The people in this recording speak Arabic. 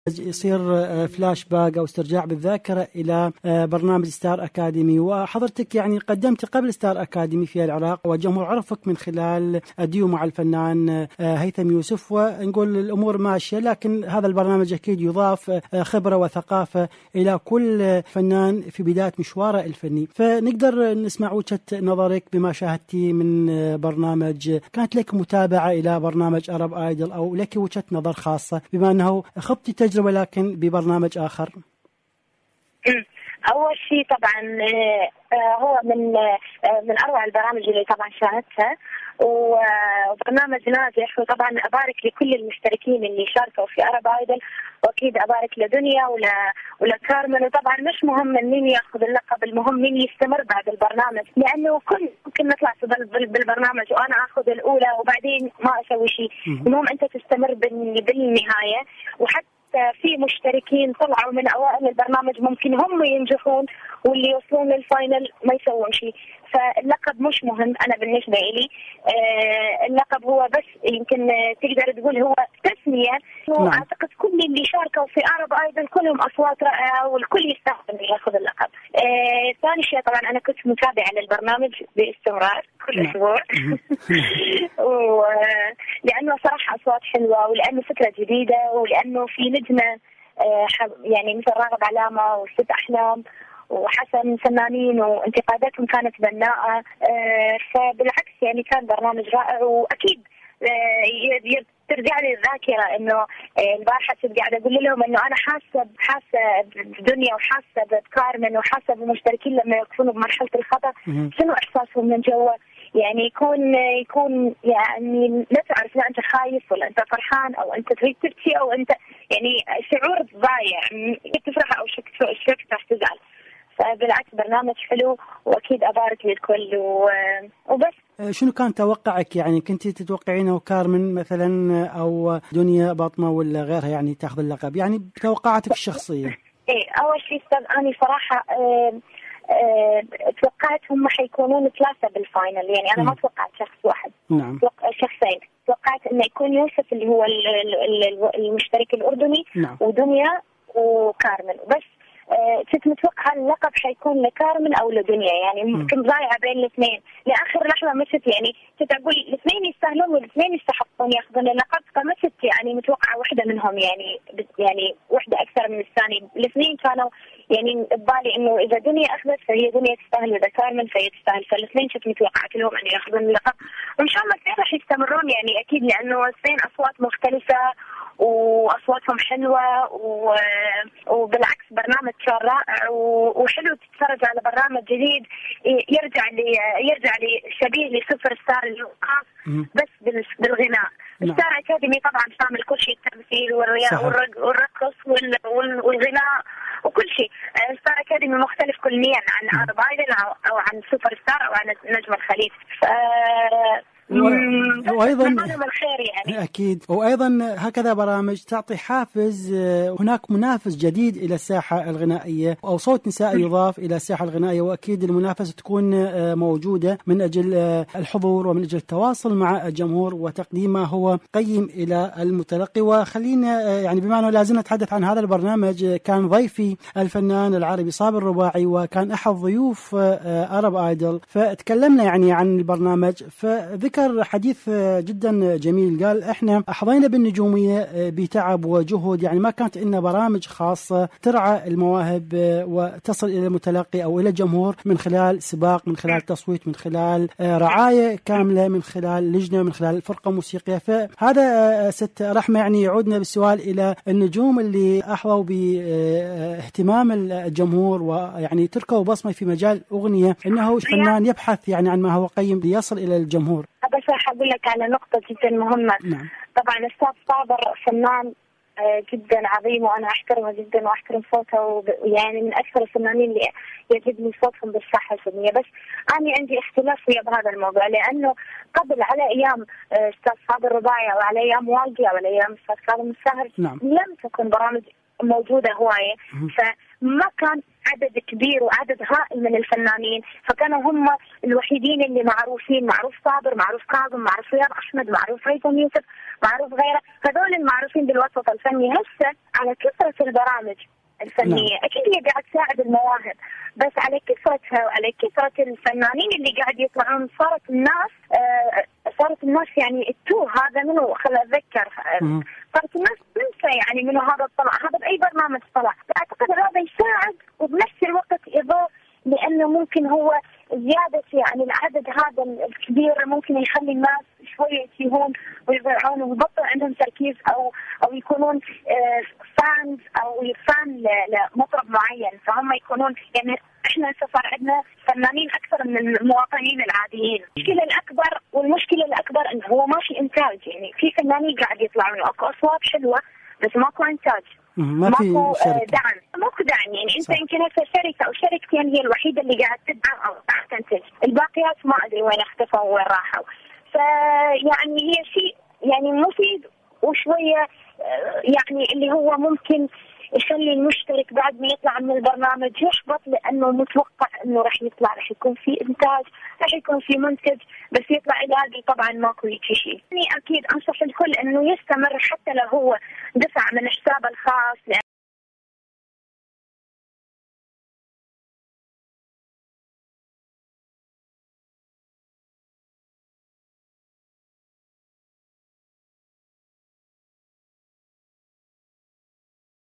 يصير فلاش باك أو استرجاع بالذاكرة إلى برنامج ستار أكاديمي، وحضرتك يعني قدمت قبل ستار أكاديمي في العراق، والجمهور عرفك من خلال أديو مع الفنان هيثم يوسف، ونقول الأمور ماشية، لكن هذا البرنامج أكيد يضاف خبرة وثقافة إلى كل فنان في بداية مشواره الفني. فنقدر نسمع وجهة نظرك بما شاهدتي من برنامج، كانت لك متابعة إلى برنامج أرب آيدل أو لك وجهة نظر خاصة بما أنه خضتي تجربة لكن ببرنامج آخر؟ أول شيء طبعا هو من أروع البرامج اللي طبعا شاهدتها، وبرنامج ناجح. وطبعا أبارك لكل المشتركين اللي شاركوا في أرب آيدل، وأكيد أبارك لدنيا ولكارمن. وطبعا مش مهم مين يأخذ اللقب، المهم مين يستمر بعد البرنامج، لأنه ممكن نطلع بالبرنامج وأنا أخذ الأولى وبعدين ما أسوي شيء. المهم أنت تستمر بالنهاية. وحتى في مشتركين طلعوا من أوائل البرنامج ممكن هم ينجحون، واللي يوصلون للفاينل ما يسوون شيء. فاللقب مش مهم أنا بالنسبة لي. اللقب هو بس يمكن تقدر تقول هو تسمية. نعم. أعتقد كل اللي شاركوا في أرب آيدل كلهم أصوات رائعة، والكل يستحق أن يأخذ اللقب. ثاني شيء طبعا أنا كنت متابعة للبرنامج باستمرار كل أسبوع لأنه صراحة أصوات حلوة، ولأنه فكرة جديدة، ولأنه في نجمة يعني مثل راغب علامة وست أحلام وحسن فنانين، وانتقاداتهم كانت بناءة. فبالعكس يعني كان برنامج رائع. وأكيد ترجع لي الذاكرة إنه البارحة كنت قاعدة أقول لهم إنه أنا حاسة بدنيا وحاسة بكارمن وحاسة بالمشتركين لما يكونوا بمرحلة الخطأ شنو إحساسهم من جوا. يعني يكون يعني لا تعرف، لا أنت خايف ولا أنت فرحان أو أنت تريد تبكي أو أنت يعني شعور ضايع، تفرح أو شكتك تزعل. فبالعكس برنامج حلو، وأكيد أبارك للكل وبس. شنو كان توقعك؟ يعني كنت تتوقعينه كارمن مثلا أو دنيا باطمة ولا غيرها يعني تاخذ اللقب؟ يعني توقعاتك الشخصية. أول شيء أنا صراحة توقعت هم حيكونون ثلاثة بالفاينل. يعني أنا ما توقعت شخص واحد. نعم. شخصين. توقعت إنه يكون يوسف اللي هو المشترك الأردني. نعم. ودنيا وكارمن. بس كنت متوقعة اللقب حيكون لكارمن أو لدنيا، يعني ممكن ضايعة بين الاثنين لآخر لحظة. مشت يعني كنت أقول الاثنين يستاهلون والاثنين يستحقون يأخذون اللقب، فمشت يعني متوقعة واحدة منهم، يعني واحدة أكثر من الثانية. الاثنين كانوا يعني ببالي إنه إذا دنيا أخذت فهي دنيا تستاهل، وإذا كارمن فهي تستاهل. فالاثنين كنت متوقعة لهم أن يأخذون اللقب، وإن شاء الله الاثنين راح يستمرون يعني أكيد، لأنه الاثنين أصوات مختلفة وأصواتهم حلوة وبالعكس برنامج كان رائع وحلو تتفرج على برنامج جديد يرجع لي شبيه لسوبر ستار اللي هو خاص بس بالغناء. ستار أكاديمي طبعا شامل كل شيء، التمثيل والرقص والغناء وكل شيء. ستار أكاديمي مختلف كليا عن أرب آيدل أو عن سوبر ستار أو عن نجم الخليج. وأيضا الخير يعني. أكيد. وأيضا هكذا برامج تعطي حافز. هناك منافس جديد إلى الساحة الغنائية أو صوت نساء يضاف إلى الساحة الغنائية، وأكيد المنافسة تكون موجودة من أجل الحضور ومن أجل التواصل مع الجمهور وتقديم ما هو قيم إلى المتلقي. وخلينا يعني بما أنه لازم نتحدث عن هذا البرنامج، كان ضيفي الفنان العربي صابر الرباعي، وكان أحد ضيوف أرب آيدل، فتكلمنا يعني عن البرنامج، فذكر حديث جدا جميل. قال احنا حظينا بالنجومية بتعب وجهد، يعني ما كانت لنا برامج خاصة ترعى المواهب وتصل إلى المتلقي أو إلى الجمهور من خلال سباق، من خلال تصويت، من خلال رعاية كاملة، من خلال لجنة، من خلال فرقة موسيقية. فهذا ست رحمة يعني يعودنا بالسؤال إلى النجوم اللي أحظوا باهتمام الجمهور ويعني تركوا بصمة في مجال أغنية، إنه فنان يبحث يعني عن ما هو قيم ليصل إلى الجمهور. بس أقول لك على نقطة جدا مهمة. نعم. طبعا الأستاذ صابر فنان جدا عظيم، وأنا أحترمه جدا وأحترم صوته، يعني من أكثر الفنانين اللي يعجبني صوتهم بالساحة الفنية. بس أنا عندي اختلاف ويا بهذا الموضوع، لأنه قبل على أيام أستاذ صابر الرباعي أو على أيام والدي أو على أيام أستاذ كاظم الساهر نعم. لم تكن برامج موجودة هواية، فما كان عدد كبير وعدد هائل من الفنانين، فكانوا هم الوحيدين اللي معروفين، معروف صابر، معروف كاظم، معروف رياض أحمد، معروف هيثم يوسف، معروف غيره، هذول المعروفين بالوسط الفني. هسه على كثرة البرامج الفنية أكيد هي قاعد تساعد المواهب، بس على كثرتها وعلى كثرة الفنانين اللي قاعد يطلعون صارت الناس يعني التوه هذا منو، خل أتذكر، صارت الناس تنسى يعني منو هذا طلع، هذا بأي برنامج طلع. أعتقد هذا يساعد وبنفس الوقت يضر، لأنه ممكن هو زيادة يعني العدد هذا الكبير ممكن يخلي الناس شوية يتيهون ويضيعون ويبطل عندهم تركيز أو يكونون فانز أو فان لمطرب معين، فهم يكونون يعني احنا صار عندنا فنانين أكثر من المواطنين العاديين. المشكلة الأكبر إنه هو ما في إنتاج، يعني في فنانين قاعد يطلعون وأكو أصوات حلوة بس ماكو إنتاج، ماكو دعم يعني انت يمكن هسه شركه او شركتين هي الوحيده اللي قاعد تدعم او قاعد تنتج، الباقيات ما ادري وين اختفوا وين راحوا. فيعني هي شيء يعني مفيد وشويه يعني اللي هو ممكن يخلي المشترك بعد ما يطلع من البرنامج يحبط، لانه متوقع انه راح يكون في انتاج، راح يكون في منتج، بس يطلع يلاقي طبعا ماكو هيك شيء. يعني اكيد انصح الكل انه يستمر حتى لو هو دفع من حسابه الخاص.